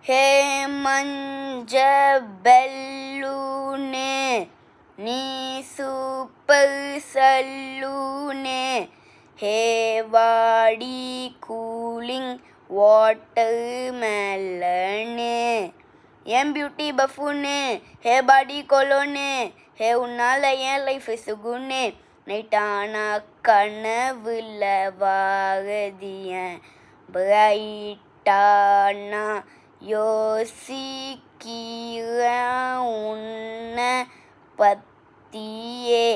ஹே மஞ்ச பெல்லூனே நீ சூப்பர் சல்லூனே. ஹே வாடி கூலிங் வாட்டர் மெலனே. என் பியூட்டி பஃபூனு ஹே பாடி கொலோனு. ஹே உன்னால என் லைஃப் சுகுனு. நைட்டானா கனவுல வாரதியன் பிரைட்டானா யோசிக்கிறேன் உன்னை பத்தியே.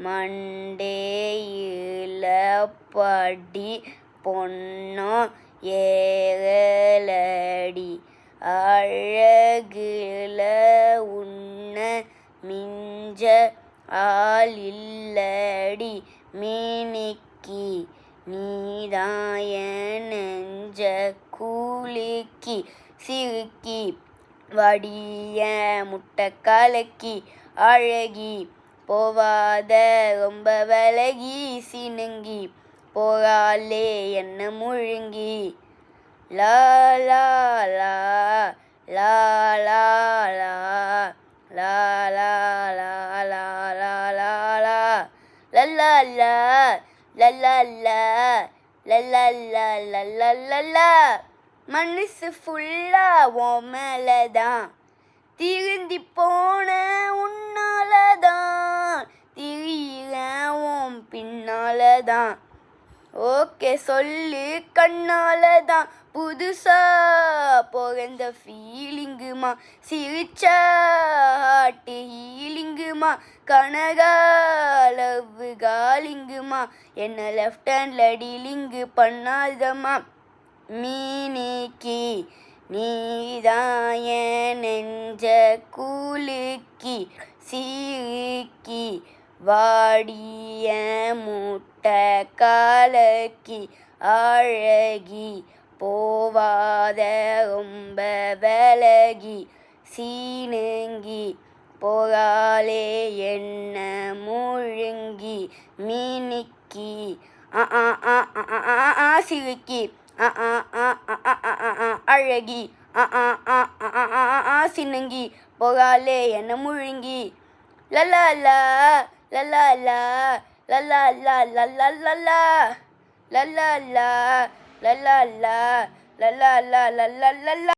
மண்டேயில படி பொன்னம் ஏறலடி. அழகுல உன்னை மிஞ்ச ஆளில்லடி. மினிக்கி நீதான் என் நெஞ்ச குலுக்கி சிறுக்கி வடிய முட்டை கலக்கி. அழகி போவாத ரொம்ப விலகி சினுங்கி போகாலே என்ன முழுங்கி. லா லா லா லா லா லா லா லா லா லா லா லா லா லல்லா லல்லா லல்லா லல்லா. மனசு ஃபுல்லா உன் மேலதான் திருந்தி போன உன்னாலதான். திரியிறேன் உன் பின்னாலதான். ஓகே சொல்லு கண்ணாலதான். புதுசா பிறந்த ஃபீலிங்குமா. சிரிச்சா ஹார்ட்டு ஹீலிங்குமா. கனகாலவு காலிங்குமா. என்ன லெஃப்ட் ஹேண்ட்ல டீலிங்கு பண்ணாதம்மா. மினிக்கி நீதான் என் நெஞ்ச குலுக்கி சிறுக்கி வாடிய முட்டை கலக்கி. அழகி போவாத ரொம்ப விலகி சீனுங்கி போகாலே என்ன முழுங்கி. மினிக்கி சிறுக்கி அழகி சினுங்கி போகாலே என்ன முழுங்கி. லல்லா லல்லா லல்லா லல்லா லல்லா லல்லா லல்லா லல்லா லல்லா.